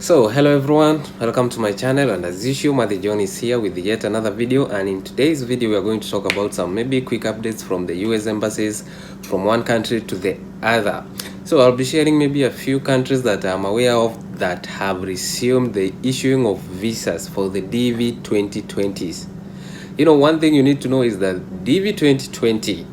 So hello everyone, welcome to my channel, and as usual Matthew John is here with yet another video. And in today's video we are going to talk about some maybe quick updates from the US embassies from one country to the other. So I'll be sharing maybe a few countries that I'm aware of that have resumed the issuing of visas for the Dv2020s. You know, one thing you need to know is that Dv2020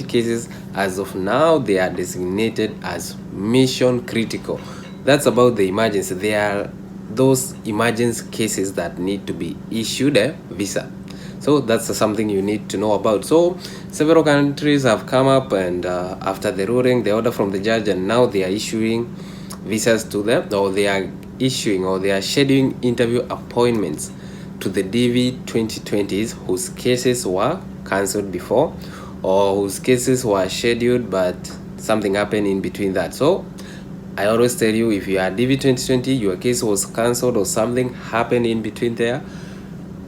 cases as of now, they are designated as mission critical. That's about the emergency. They are those emergency cases that need to be issued a visa. So that's something you need to know about. So several countries have come up and after the ruling, the order from the judge, and now they are issuing visas to them, or they are scheduling interview appointments to the Dv2020s whose cases were cancelled before, or whose cases were scheduled but something happened in between that. So I always tell you, if you are Dv2020, your case was cancelled or something happened in between there,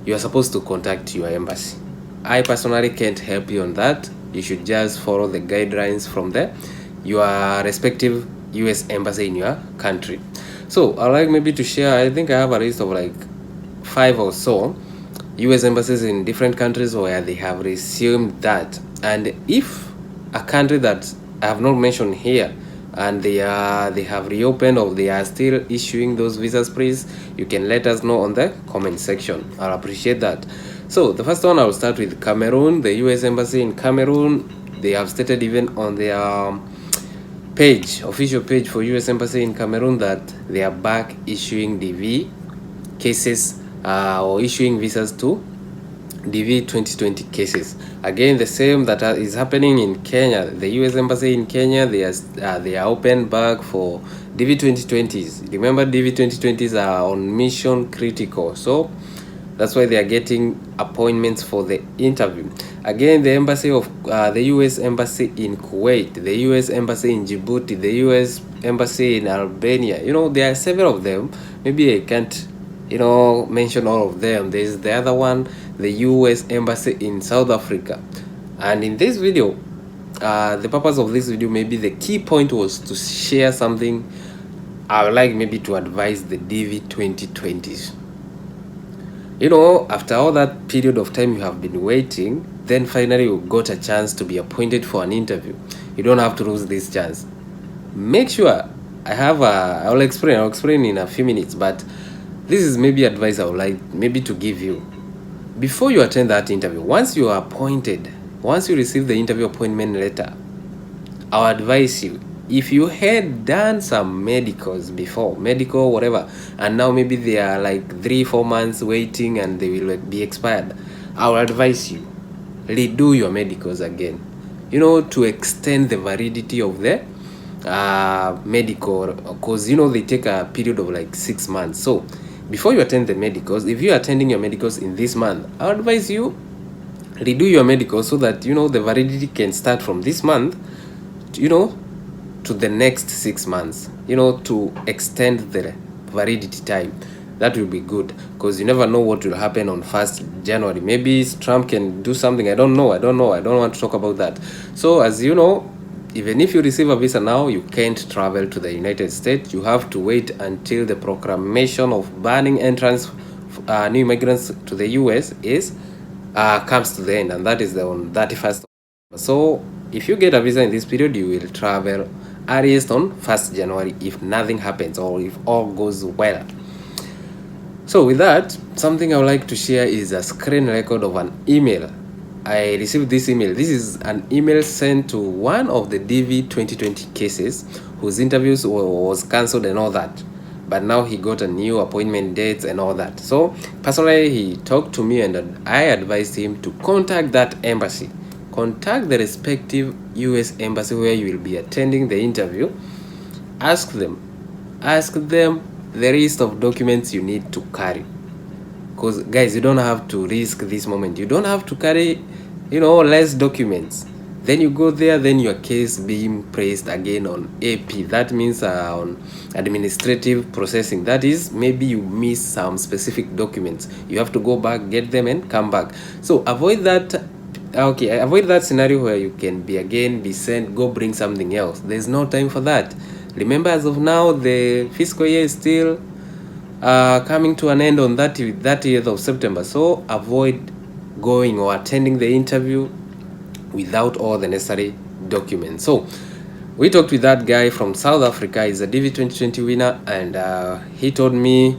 you are supposed to contact your embassy. I personally can't help you on that. You should just follow the guidelines from your respective US embassy in your country. So I'd like maybe to share, I think I have a list of like 5 or so US embassies in different countries where they have resumed that. And if a country that I have not mentioned here and they have reopened or they are still issuing those visas, please, you can let us know on the comment section. I'll appreciate that. So the first one, I'll start with Cameroon. The US embassy in Cameroon, they have stated even on their official page for US embassy in Cameroon, that they are back issuing DV cases or issuing visas to Dv2020 cases. Again, the same that is happening in Kenya. The US embassy in Kenya, they are open back for Dv2020s. Remember, Dv2020s are on mission critical, so that's why they are getting appointments for the interview. Again, the embassy of the US embassy in Kuwait, the US embassy in Djibouti, the US embassy in Albania. You know, there are several of them. Maybe I can't mention all of them. There's the other one, the US embassy in South Africa. And in this video, the purpose of this video, maybe the key point was to share something I would like maybe to advise the Dv2020s. You know, after all that period of time you have been waiting, then finally you got a chance to be appointed for an interview. You don't have to lose this chance. Make sure I'll explain in a few minutes, but this is maybe advice I would like maybe to give you. Before you attend that interview, once you are appointed, once you receive the interview appointment letter, I'll advise you, if you had done some medicals before, whatever, and now maybe they are like 3-4 months waiting and they will be expired, I will advise you, redo your medicals again, to extend the validity of the medical, because they take a period of like 6 months. So before you attend the medicals, if you are attending your medicals in this month, I advise you redo your medicals so that the validity can start from this month to the next 6 months, to extend the validity time. That will be good, because you never know what will happen on 1st January. Maybe Trump can do something. I don't know. I don't want to talk about that. So as you know, even if you receive a visa now, you can't travel to the United States. You have to wait until the proclamation of banning entrance new immigrants to the US comes to the end, and that is on 31st. So if you get a visa in this period, you will travel earliest on 1st January if nothing happens or if all goes well. So with that, something I would like to share is a screen record of an email. I received this email. This is an email sent to one of the Dv2020 cases whose interviews was cancelled and all that, but now he got a new appointment dates and all that. So personally, he talked to me and I advised him to contact that embassy. Contact the respective US embassy where you will be attending the interview. Ask them the list of documents you need to carry. Because guys, you don't have to risk this moment. You don't have to carry less documents. Then you go there, then your case being placed again on AP. That means on administrative processing. That is, maybe you miss some specific documents. You have to go back, get them and come back. So avoid that. Avoid that scenario where you can be sent, go bring something else. There's no time for that. Remember, as of now, the fiscal year is still coming to an end on 30th of September. So avoid going or attending the interview without all the necessary documents. So we talked with that guy from South Africa. He's a Dv2020 winner, and he told me,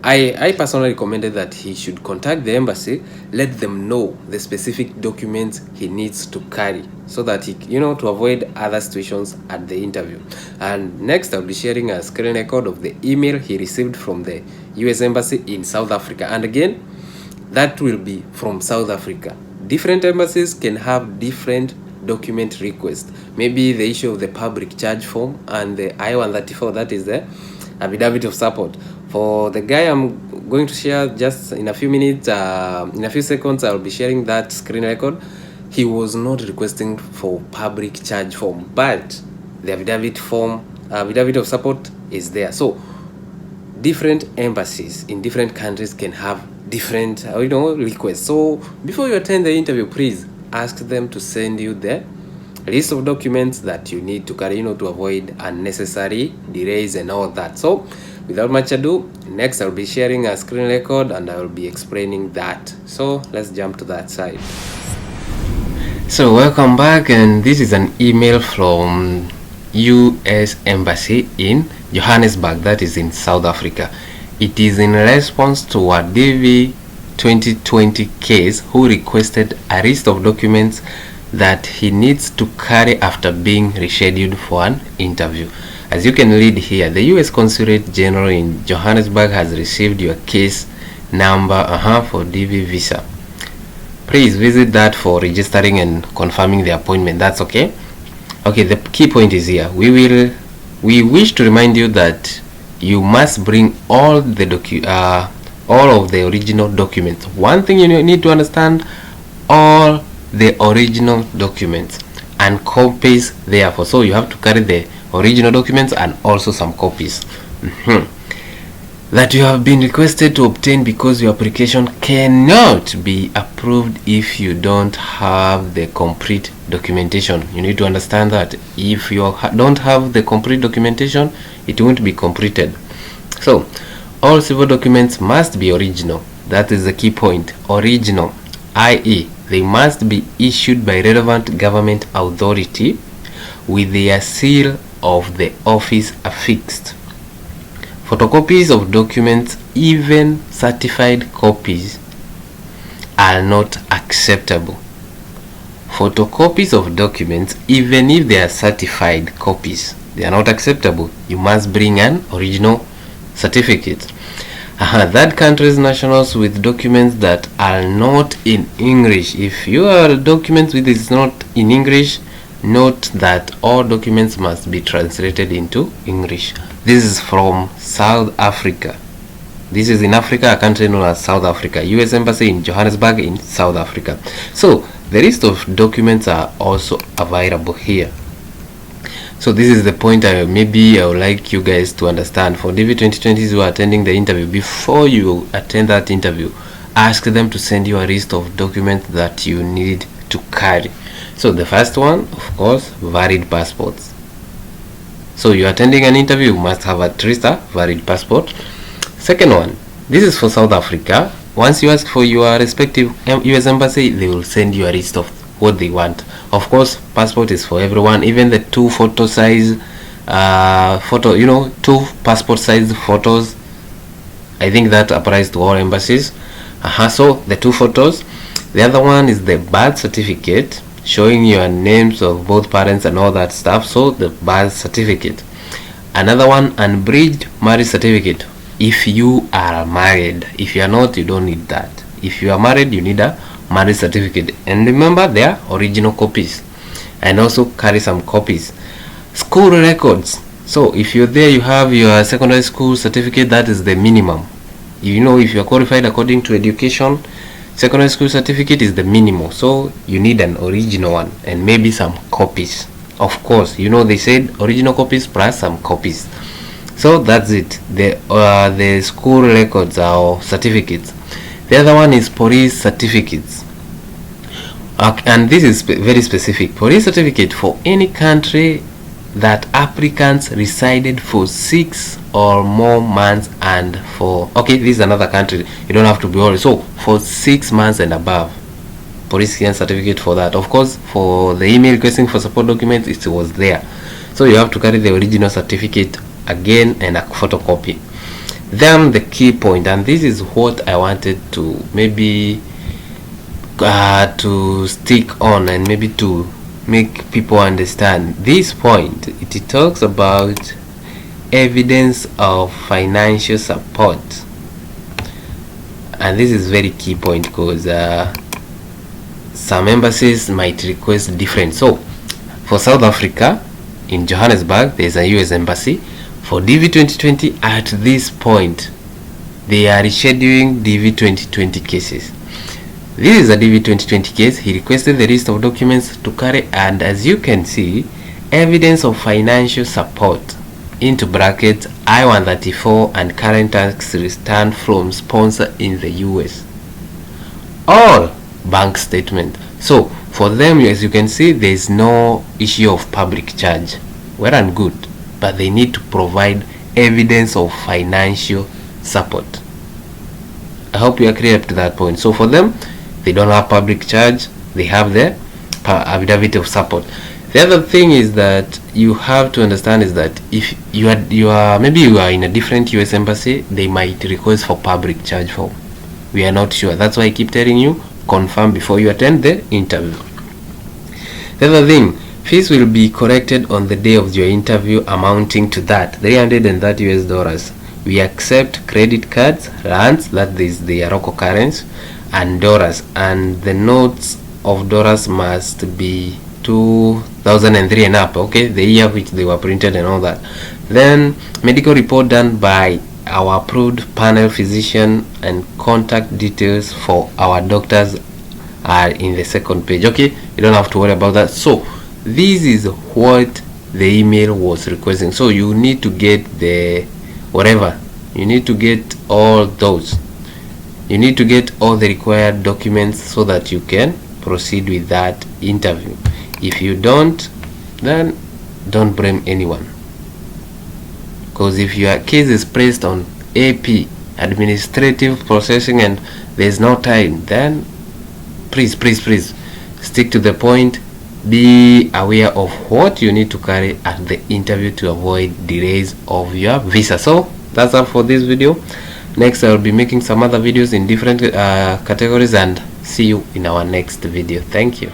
I personally recommended that he should contact the embassy, let them know the specific documents he needs to carry, so that he, to avoid other situations at the interview. And next, I'll be sharing a screen record of the email he received from the US Embassy in South Africa. And again, that will be from South Africa. Different embassies can have different document requests. Maybe the issue of the public charge form and the I-134, that is the affidavit of support. For the guy I'm going to share just in a few minutes, in a few seconds, I'll be sharing that screen record. He was not requesting for public charge form, but the affidavit of support is there. So different embassies in different countries can have different requests. So before you attend the interview, please ask them to send you the list of documents that you need to carry, to avoid unnecessary delays and all that. So without much ado, next I'll be sharing a screen record and I will be explaining that. So let's jump to that side. So welcome back, and this is an email from US Embassy in Johannesburg, that is in South Africa. It is in response to a Dv2020 case who requested a list of documents that he needs to carry after being rescheduled for an interview. As you can read here, the US Consulate General in Johannesburg has received your case number for DV visa. Please visit that for registering and confirming the appointment. That's okay. Okay, the key point is here. We wish to remind you that you must bring all of the original documents. One thing you need to understand: all the original documents and copies therefore. So you have to carry the original documents and also some copies that you have been requested to obtain, because your application cannot be approved if you don't have the complete documentation. You need to understand that if you don't have the complete documentation, it won't be completed. So all civil documents must be original. That is the key point. Original, i.e. they must be issued by relevant government authority with their seal of the office affixed. Photocopies of documents, even certified copies, are not acceptable. Photocopies of documents, even if they are certified copies, they are not acceptable. You must bring an original certificate. Third country's nationals with documents that are not in English. If your document with is not in English, note that all documents must be translated into English. This is from South Africa. This is in Africa, a country known as South Africa. US Embassy in Johannesburg in South Africa. So the list of documents are also available here. So this is the point maybe I would like you guys to understand. For Dv2020s who are attending the interview, before you attend that interview, ask them to send you a list of documents that you need to carry. So the first one, of course, valid passports. So you're attending an interview, you must have at least a valid passport. Second one, this is for South Africa. Once you ask for your respective US Embassy, they will send you a list of what they want. Of course, passport is for everyone, even the two passport size photos. I think that applies to all embassies. So the two photos. The other one is the birth certificate, showing your names of both parents and all that stuff. So the birth certificate. Another one, unbridged marriage certificate, if you are married. If you are not, you don't need that. If you are married, you need a marriage certificate, and remember, they are original copies, and also carry some copies. School records. So if you're there, you have your secondary school certificate. That is the minimum. If you are qualified according to education, secondary school certificate is the minimum. So you need an original one and maybe some copies. Of course, they said original copies plus some copies. So that's it. The school records or certificates. The other one is police certificates, and this is very specific. Police certificate for any country that applicants resided for 6 or more months, and for, okay, this is another country, you don't have to be worried. So for 6 months and above, police clearance certificate for that. Of course, for the email requesting for support documents, it was there, so you have to carry the original certificate again and a photocopy. Then the key point, and this is what I wanted to maybe to stick on and maybe to make people understand this point. It talks about evidence of financial support, and this is very key point because some embassies might request different. So for South Africa, in Johannesburg, there is a US embassy. For Dv2020, at this point, they are rescheduling Dv2020 cases. This is a Dv2020 case. He requested the list of documents to carry, and as you can see, evidence of financial support, into brackets I-134 and current tax return from sponsor in the US, or bank statement. So for them, as you can see, there is no issue of public charge. Well and good, but they need to provide evidence of financial support. I hope you are clear up to that point. So for them, they don't have public charge, they have the affidavit of support. The other thing is that you have to understand is that if you are maybe you are in a different US embassy, they might request for public charge form. We are not sure. That's why I keep telling you, confirm before you attend the interview. The other thing, fees will be collected on the day of your interview, amounting to that $330 US. We accept credit cards, rands, that is the local currency, and dollars, and the notes of dollars must be 2003 and up, okay, the year which they were printed and all that. Then medical report done by our approved panel physician, and contact details for our doctors are in the second page. Okay, you don't have to worry about that. So this is what the email was requesting. So you need to get the whatever, you need to get all those, you need to get all the required documents so that you can proceed with that interview. If you don't, then don't blame anyone, because if your case is placed on AP, administrative processing, and there's no time, then please stick to the point. Be aware of what you need to carry at the interview to avoid delays of your visa. So that's all for this video. Next, I will be making some other videos in different categories, and see you in our next video. Thank you.